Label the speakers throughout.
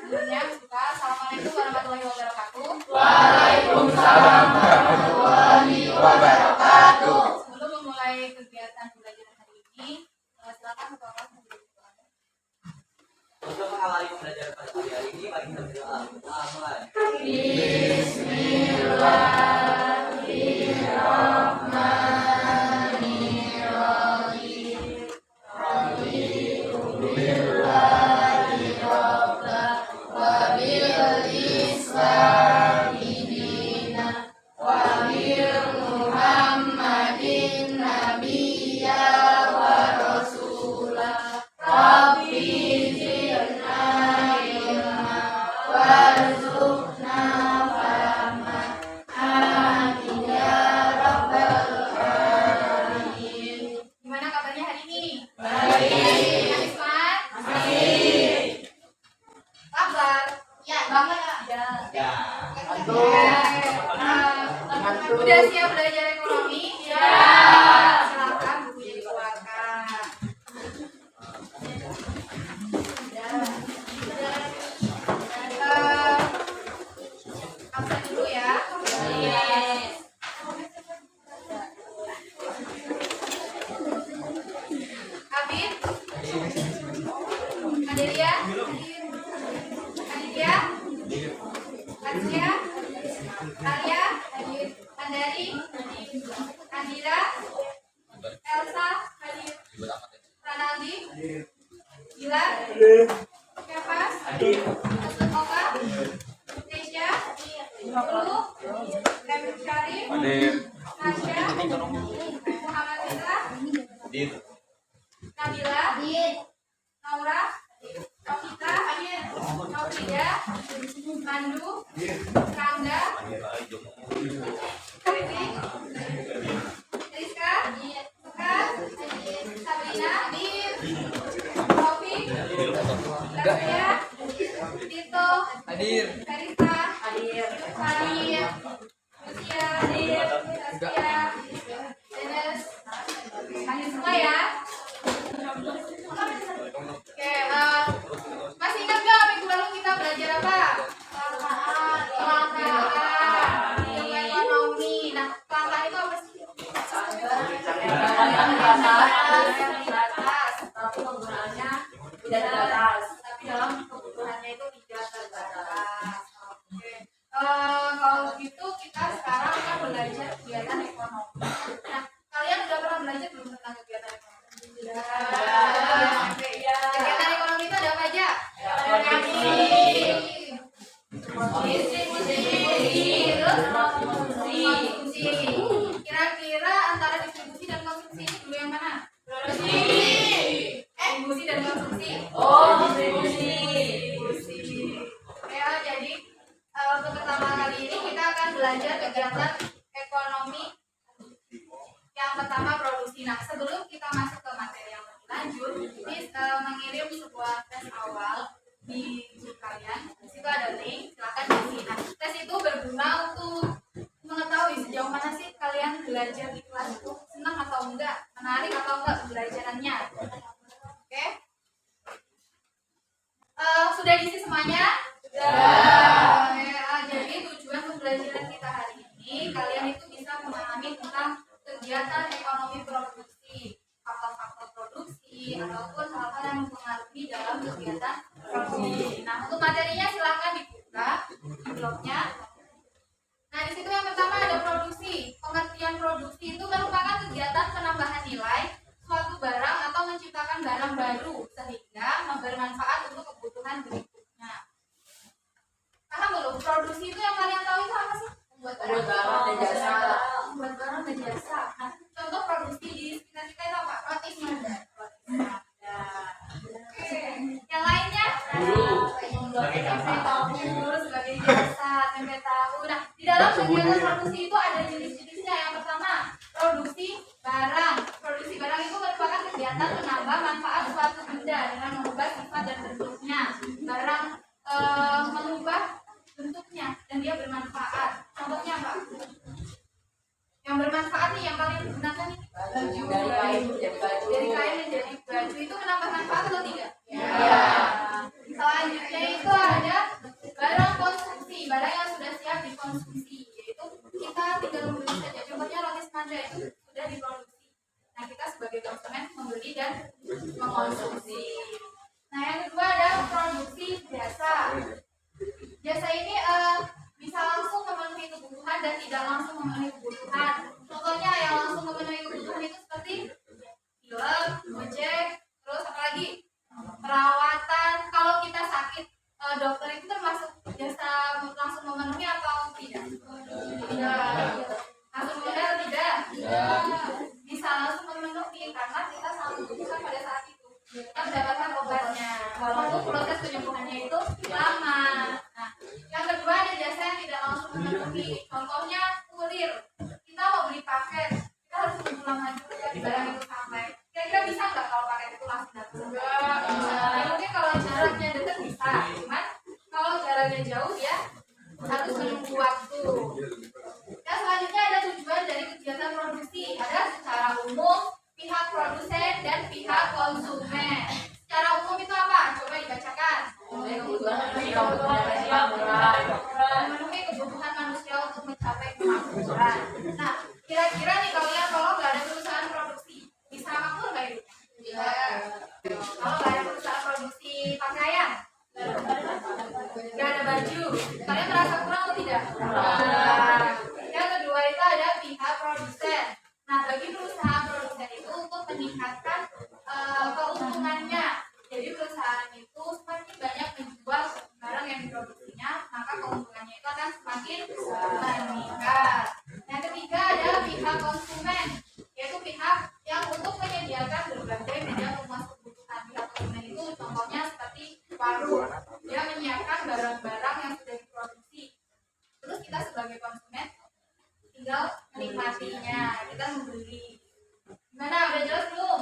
Speaker 1: sebelumnya buka. Assalamualaikum warahmatullahi wabarakatuh.
Speaker 2: Waalaikumsalam warahmatullahi wabarakatuh.
Speaker 1: Sebelum memulai kegiatan pembelajaran hari ini, silakan Bapak memberitahu.
Speaker 3: Untuk mengawali pembelajaran pada pagi hari ini, mari kita berdoa. Mulai.
Speaker 1: Gimana kabarnya hari ini? Baik. Isman? Baik. Kabar? Ya. Banget ya?
Speaker 3: Ya.
Speaker 1: Udah siap belajar ekonomi? Ya. Silakan bukunya dikeluarkan. Absen dulu ya. Yes. Abid? Adelia? Aditya? Asia? Arya? Andari? Andira? Elsa? Ranaldi? Gilar? Kevas? Oka? Tesya? Lulu? Kevin Syarif? Nasya? Muhammad Reza? Nabila? Naura? Novita? Novida? Mandu? Rangga? Kritik? Rizka? Sekar? Sabrina? Taufik? Rafia? Tito? Karista? Hadir? Lucia? Saskia? Dennis? Hadir semua ya? Oke, masih ingat gak minggu lalu kita belajar apa? Kelangkaan, ilmu ekonomi. Nah, kelangkaan itu apa sih? Yang di atas, tapi penggunaannya tidak terbatas. Tapi dalam kebutuhannya itu tidak terbatas. Oke, kalau begitu kita sekarang akan belajar kegiatan ekonomi. Nah, kalian udah pernah belajar belum tentang kegiatan ekonomi? Kegiatan ekonomi itu ada apa aja? Konsumsi. Kira-kira antara distribusi dan konsumsi ini dulu yang mana? Distribusi dan konsumsi. Distribusi. Ya, jadi untuk pertama kali ini kita akan belajar kegiatan ekonomi. Yang pertama produksi. Nah, sebelum kita masuk ke materi yang lebih lanjut, ini mengirim sebuah tes awal di grup kalian. Di situ ada link, silakan isi. Nah, tes itu berguna untuk mengetahui sejauh mana sih kalian belajar di kelas itu, senang atau enggak, menarik atau enggak pembelajarannya. Oke? Sudah diisi semuanya? Sudah. Jadi tujuan pembelajaran kita hari ini, kalian itu bisa memahami tentang kegiatan ekonomi produksi, faktor-faktor produksi, ataupun hal-hal yang mempengaruhi dalam kegiatan produksi. Nah, untuk materinya silakan dibuka di blognya. Nah, di situ yang pertama ada produksi. Pengertian produksi itu merupakan kegiatan penambahan nilai suatu barang atau menciptakan barang baru sehingga bermanfaat untuk kebutuhan berikutnya. Paham belum? Produksi itu yang kalian tahu itu apa sih? Membuat barang dan jasa. Membuat barang dan jasa. Nah, contoh produksi di sekitar kita itu apa? Roti Semandar. Oke. Yang lainnya? Tempe tahu sebagai jasa, tempe tahu. Nah, di dalam kegiatan produksi itu ada jenis-jenisnya. Yang pertama, produksi barang. Produksi barang itu merupakan kegiatan menambah manfaat suatu benda dengan mengubah sifat dan bentuknya. Barang mengubah bentuknya dan dia bermanfaat. Contohnya apa? Yang bermanfaat nih yang kalian gunakan ini baju. Dari kain menjadi baju itu menambah manfaat atau tidak? Ya. Selanjutnya itu ada barang yang sudah siap dikonsumsi, yaitu kita tinggal membeli saja. Contohnya roti semangka itu sudah diproduksi. Nah, kita sebagai konsumen membeli dan mengkonsumsi. Nah, yang kedua ada produksi jasa. Jasa ini bisa langsung memenuhi kebutuhan dan tidak langsung memenuhi kebutuhan. Contohnya yang langsung memenuhi kebutuhan itu seperti film, ojek, terus apa lagi? Perawatan. Kalau kita sakit, dokter itu termasuk jasa langsung memenuhi atau tidak? Tidak. Langsung memenuhi atau tidak? Tidak. Bisa langsung memenuhi karena kita sangat membutuhkan pada saat itu. Kita mendapatkan obatnya, walaupun proses penyembuhannya itu lama. Nah, yang kedua ada jasa yang tidak langsung memenuhi. Contohnya kurir. Kita mau beli paket, kita harus tunggu lama juga ya di barang itu sampai. Kira-kira bisa nggak kalau paket itu langsung datang? Enggak. Ya, mungkin kalau jaraknya dekat bisa, cuman kalau jaraknya jauh ya harus menunggu waktu. Yang selanjutnya ada tujuan dari kegiatan produksi. Ada secara umum, pihak produsen dan pihak konsumen. Secara umum itu apa? Coba dibacakan. Memenuhi kebutuhan manusia untuk mencapai kemakmuran. Nah, kira-kira nih kalian kalau nggak ada perusahaan produksi, bisa makmur nggak itu? Iya. Kalau nggak ada perusahaan produksi pakaian, nggak ada baju, kalian merasa kurang atau tidak? Yang kedua itu ada pihak produsen. Nah, bagi perusahaan produsen itu untuk meningkatkan keuntungannya. Jadi perusahaan itu semakin banyak menjual barang yang diproduksinya, maka keuntungannya itu akan semakin meningkat. Yang ketiga adalah pihak konsumen, yaitu pihak yang untuk menyediakan berbagai media pemuas kebutuhan. Pihak konsumen itu contohnya seperti warung, dia menyiapkan barang-barang yang sudah diproduksi. Terus kita sebagai konsumen tinggal menikmatinya, kita membeli. Gimana? Udah jelas belum?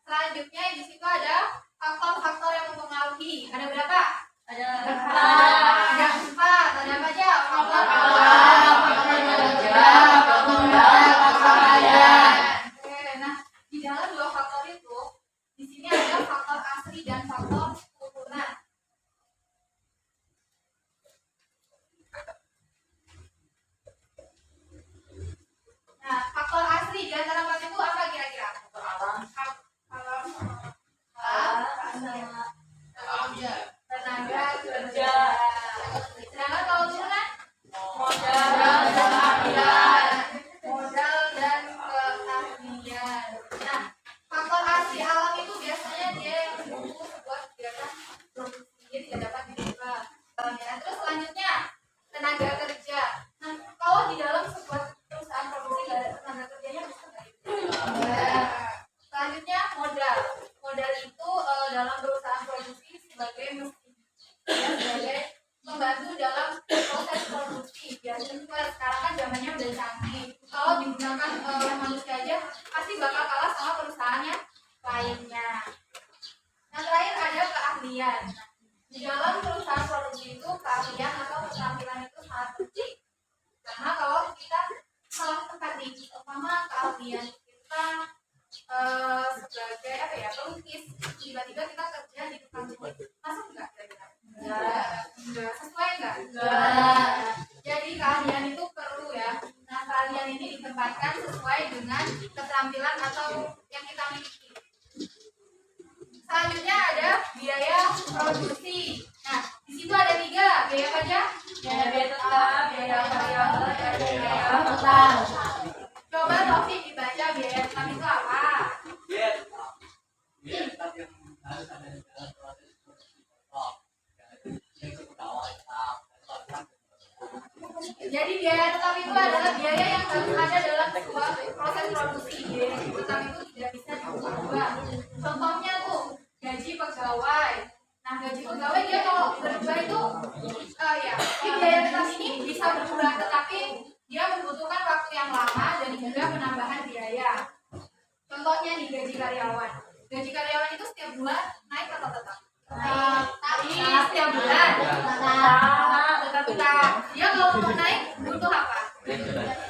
Speaker 1: Selanjutnya di situ ada faktor-faktor yang mempengaruhi. Ada berapa? Ada 4. Ada apa aja? Faktor Oke, nah di dalam 2 faktor itu, di sini ada faktor asli dan faktor turunan. Nah, faktor asli di antara 4 itu apa kira-kira? Tenaga kerja. Sedangkan kalau turunan modal dan keahlian. Nah, faktor asli alam itu biasanya dia yang mendukung sebuah kegiatan produksi, dia tidak dapat dirubah. Terus selanjutnya tenaga kerja. Nah, kalau di dalam sebuah perusahaan produksi nggak ada tenaga kerjanya bisa nggak? Selanjutnya modal. Modal itu dalam perusahaan produksi sebagai mesin, ya, sebagai membantu dalam proses produksi. Biasanya sekarang kan zamannya udah canggih. Kalau digunakan oleh manusia aja pasti bakal kalah sama perusahaannya lainnya. Yang terakhir ada keahlian. Di dalam perusahaan produksi itu keahlian atau keterampilan itu sangat penting. Karena kalau kita salah tempat nih, umpama keahlian kita sebagai apa ya, pelukis, tiba-tiba kita kerja di tukang jahit, masuk nggak kira-kira? Nggak. Sesuai nggak? Jadi keahlian itu perlu ya. Nah, keahlian ini ditempatkan sesuai dengan keterampilan atau yang kita miliki. Selanjutnya ada biaya produksi. Nah, di situ ada 3 biaya apa aja? Biaya tetap, biaya variabel, dan biaya utang. Coba Taufik dibaca biaya tetap itu apa?
Speaker 3: Biaya tetap yang harus ada di dalam proses produksi pokok, yang cukup awal tetap.
Speaker 1: Jadi biaya tetap itu adalah biaya yang harus ada dalam sebuah proses produksi. Biaya tetap itu tidak bisa diubah. Contohnya tuh gaji pegawai. Nah, gaji pegawai dia kalau berubah itu biaya tetap ini bisa berubah, tetapi dia membutuhkan waktu yang lama dan juga penambahan biaya. Contohnya di gaji karyawan. Gaji karyawan itu setiap bulan naik atau tetap? Setiap bulan tetap. Dia kalau mau naik butuh apa?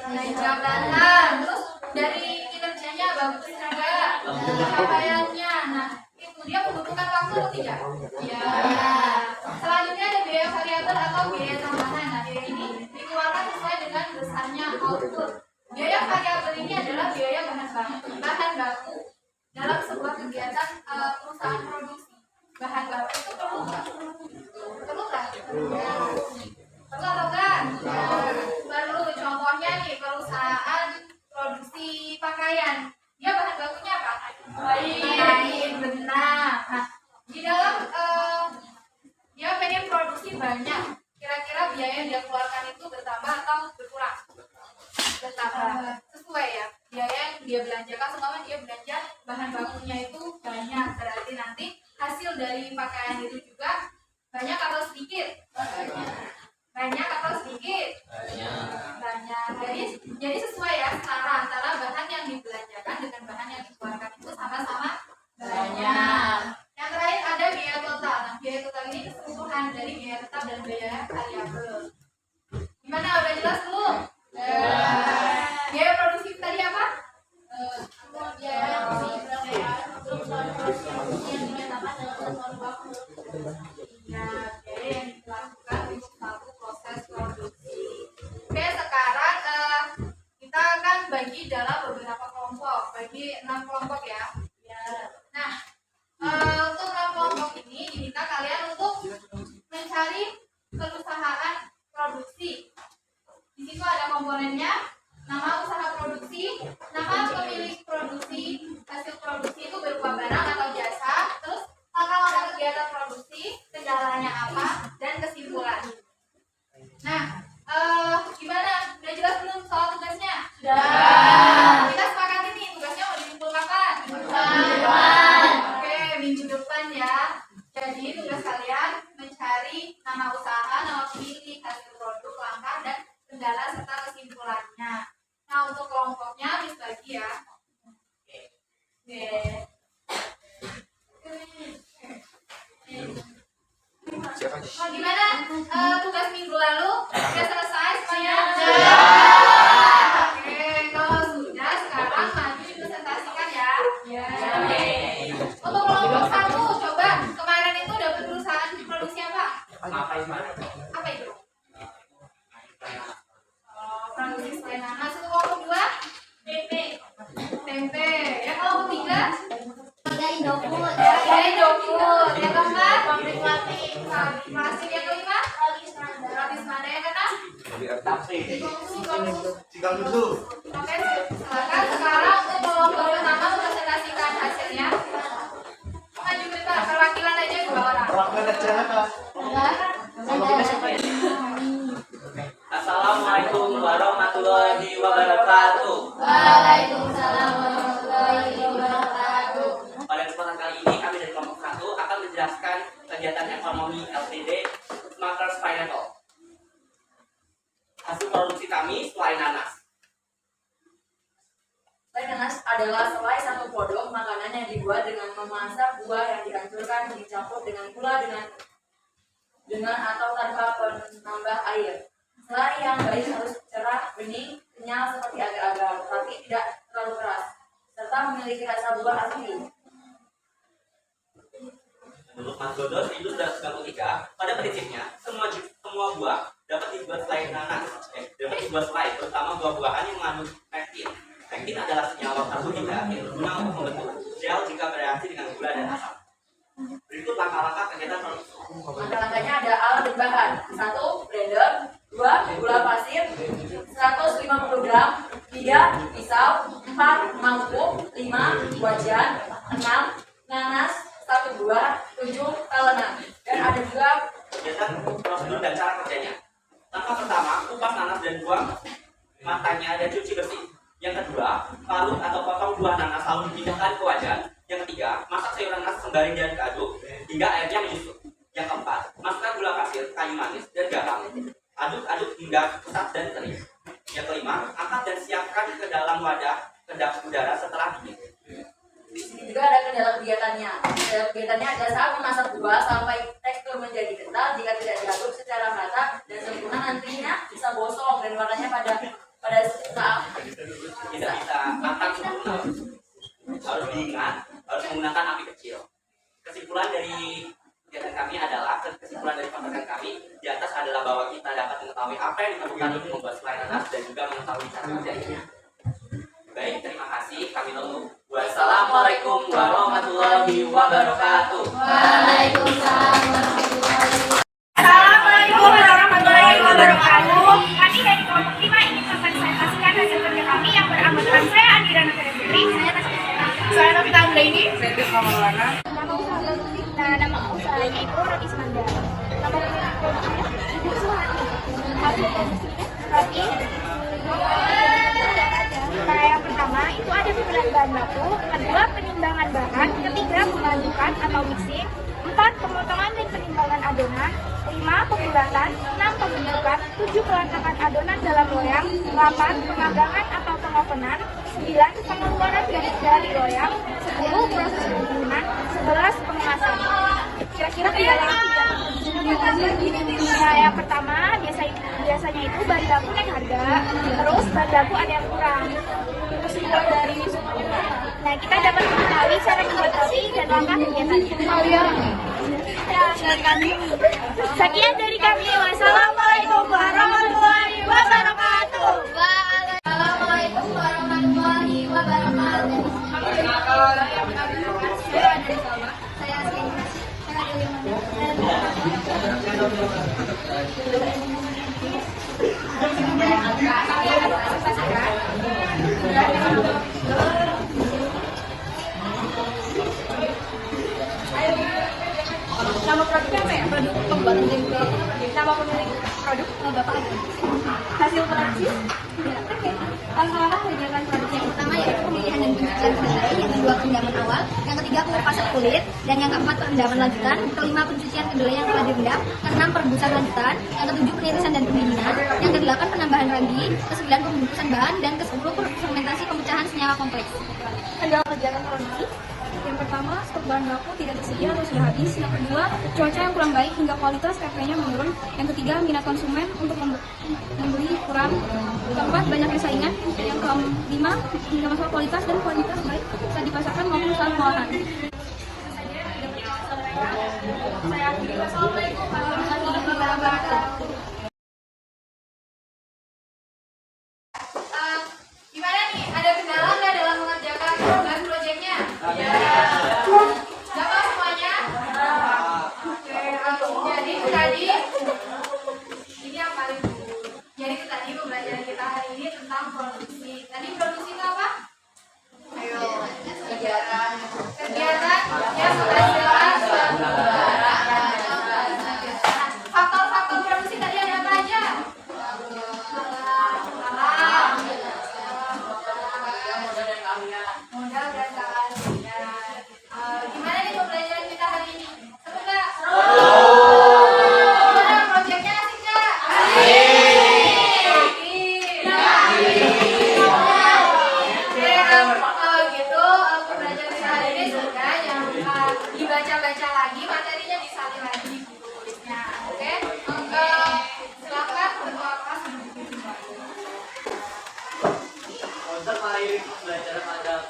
Speaker 1: Naik jabatan. Terus dari kinerjanya bagus enggak? Capaiannya. Nah, itu dia membutuhkan waktu atau tidak? Ya. Selanjutnya ada biaya variabel banyak, kira-kira biaya yang dia keluarkan itu bertambah atau berkurang? Bertambah. Sesuai ya, biaya yang dia belanjakan, selama dia belanja bahan bakunya itu banyak, berarti nanti hasil dari pakaian itu juga banyak atau sedikit? Banyak atau sedikit? Banyak. Jadi sesuai ya, setara antara bahan yang dibelanjakan dengan bahan yang dikeluarkan itu sama-sama banyak. Yang terakhir ada biaya total. Nah, biaya total ini keseluruhan dari biaya tetap dan biaya variabel. Gimana, udah jelas belum? Biaya produksi tadi apa? Biaya biaya yang dilakukan untuk satu proses produksi. Oke, sekarang kita akan bagi dalam beberapa kelompok, bagi 6 kelompok ya. Nah, untuk 6 kelompok ini diminta kalian untuk mencari perusahaan produksi. Di situ ada komponennya, nama usaha produksi, nama pemilik produksi, hasil produksi itu berupa barang atau jasa, terus langkah-langkah kegiatan produksi, kendalanya apa, dan kesimpulan. Nah, gimana? Udah jelas belum soal tugasnya? Sudah. Kita sepakat ini tugasnya mau dikumpul kapan? Oke, minggu depan ya. Jadi tugas kalian mencari nama usaha, nama pemilik, hasil produk, langkah, dan kendala serta kesimpulannya. Nah, untuk kelompoknya dibagi ya. Oke. Oh, gimana? Tugas minggu lalu sudah selesai semuanya? Oke, kalau sudah sekarang maju dipresentasikan ya. Untuk kelompok 1, coba kemarin itu dapat perusahaan produksi apa? Apa itu? Produksi selai nanas. Untuk kelompok 2? Tempe. Ya, kelompok 3? Indofood. Yang keempat? Pabrik plastik. Yang kelima? Rapis Manda. Yang keenam?
Speaker 2: Tinggal dulu.
Speaker 1: Oke, silakan sekarang untuk kelompok pertama presentasikan hasilnya. Maju kita perwakilan aja 2 orang.
Speaker 2: Perwakilan aja Kak.
Speaker 3: Assalamualaikum warahmatullahi wabarakatuh.
Speaker 1: Waalaikumsalam warahmatullahi wabarakatuh.
Speaker 3: Pada kesempatan kali ini kami dari kelompok 1 akan menjelaskan kegiatan ekonomi LTD Smarters Pineapple. Hasil produksi kami selai nanas.
Speaker 4: Selai nanas adalah selai satu produk makanan yang dibuat dengan memasak buah yang dihancurkan dicampur dengan gula dengan atau tanpa penambah air. Selai yang baik harus cerah, bening, kenyal seperti agar-agar, tapi tidak terlalu keras, serta memiliki rasa buah asli.
Speaker 3: Menurut Mas Dodo 1993, pada prinsipnya semua buah dapat dibuat selai nanas, dapat dibuat selai, terutama buah-buahan yang mengandung pektin. Pektin adalah senyawa karbohidrat yang berguna untuk membentuk gel jika bereaksi dengan gula dan asam. Berikut langkah-langkah kegiatan produksi.
Speaker 4: Langkah-langkahnya ada alat dan bahan. 1. Blender. 2. Gula pasir 150 gram. 3. Pisau. 4. Mangkuk. 5. Wajan. 6. Nanas 1 buah. 7. Talenan. Dan ada juga
Speaker 3: Kegiatan prosedur dan cara kerjanya. Langkah pertama, kupas nanas dan buang matanya dan cuci bersih. Yang kedua, parut atau potong buah nanas lalu dipindahkan ke wajan. Yang ketiga, masak sayuran nanas sembari dan diaduk hingga airnya menyusut. Yang keempat, masukkan gula pasir, kayu manis, dan garam. Aduk-aduk hingga kesat dan kering. Yang kelima, angkat dan siapkan ke dalam wadah kedap udara setelah dingin.
Speaker 4: di sini juga ada kendala kegiatannya. Kendala kegiatannya adalah saat memasak buah sampai tekstur menjadi kental. Jika tidak diaduk secara merata dan sempurna, nantinya bisa gosong dan warnanya pada saat
Speaker 3: Tidak bisa matang sempurna. Harus diingat, harus menggunakan api kecil. Kesimpulan dari kegiatan kami adalah, kesimpulan dari konten kami di atas adalah bahwa kita dapat mengetahui apa yang diperlukan untuk membuat selai nanas dan juga mengetahui cara kerjanya. Baik, terima kasih. Kami tutup. Wassalamualaikum warahmatullahi wabarakatuh.
Speaker 1: Waalaikumsalam warahmatullahi wabarakatuh.
Speaker 5: Assalamualaikum warahmatullahi wabarakatuh. Kami dari kelompok 5 ingin mempresentasikan hasil kerja kami yang beranggotakan saya Andira Nafira Putri, saya Novita Anggraini, saya Tirta Maulana. Nama usahanya itu Rapis Manda. Nama pemilik produknya Tapi cara yang pertama itu ada pemilihan bahan baku, kedua penimbangan bahan, ketiga pemadukan atau mixing, 4 pemotongan dan penimbangan adonan, 5 pembulatan, 6 pembentukan, 7 peletakan adonan dalam loyang, 8 pemagangan atau pengovenan, 9 pengeluaran dari loyang, 10 proses pengurunan, 11 pengemasan. Kira-kira kendala nah, yang pertama biasanya itu bahan baku naik harga, terus bahan baku ada yang kurang. Terus dari nah, kita dapat mengetahui cara membuat roti dan langkah kegiatannya. Sekian dari kami. Wassalamualaikum warahmatullahi wabarakatuh.
Speaker 1: Assalamualaikum warahmatullahi wabarakatuh. Saya Asli.
Speaker 5: Nama produknya apa ya? Produk pembuatan tempe. Nama pemilik produk Bapak Agus. Hasil produksi?
Speaker 1: Ya, oke. Langkah-langkah kerjakan produk yang pertama yaitu pemilihan dan pencucian kedelai, yang kedua perendaman awal, yang ketiga pengupasan kulit, dan yang keempat perendaman lanjutan, kelima pencucian kedelai yang telah direndam, keenam perebusan lanjutan, yang ketujuh penirisan dan pendinginan, yang kedelapan penambahan ragi, kesembilan pembungkusan bahan, dan kesepuluh fermentasi pemecahan senyawa kompleks.
Speaker 5: Kendala kerjakan produksi. Yang pertama, stok bahan baku tidak tersedia atau sudah habis. Yang kedua, cuaca yang kurang baik hingga kualitas PP-nya menurun. Yang ketiga, minat konsumen untuk membeli kurang. Keempat, banyaknya saingan. Yang kelima, hingga masalah kualitas dan kualitas baik saat dipasarkan maupun saat pengolahan. Saya akhiri. Wassalamualaikum warahmatullahi wabarakatuh.
Speaker 1: Gimana nih? Ada kendala nggak dalam mengerjakan program proyeknya? Sama semuanya? Oke, jadi itu tadi ini yang paling dulu. Jadi itu tadi pembelajaran kita hari ini tentang produksi. Tadi produksi itu apa? Ayo, kegiatan yang menghasilkan suatu barang. Faktor-faktor produksi tadi ada apa aja? Modal dan keahlian. Gimana nih pembelajaran kita hari ini? Seru nggak? Gimana proyeknya asik nggak? Oke, kalau gitu pembelajaran kita hari ini sudah. Jangan lupa dibaca-baca lagi materinya, disalin lagi di buku tulisnya. Oke? Silakan ketua kelas duduk kembali.
Speaker 3: Untuk mari belajar pada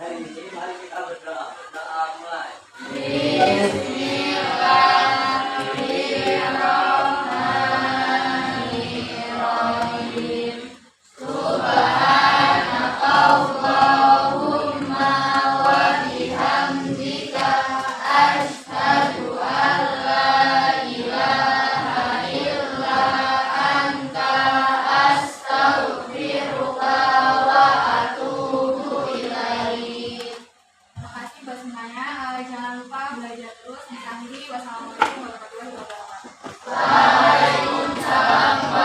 Speaker 3: hari ini, mari kita berdoa. Doa mulai.
Speaker 1: Terima kasih buat semuanya. Jangan lupa belajar terus. Diakhiri. Wassalamualaikum warahmatullahi wabarakatuh.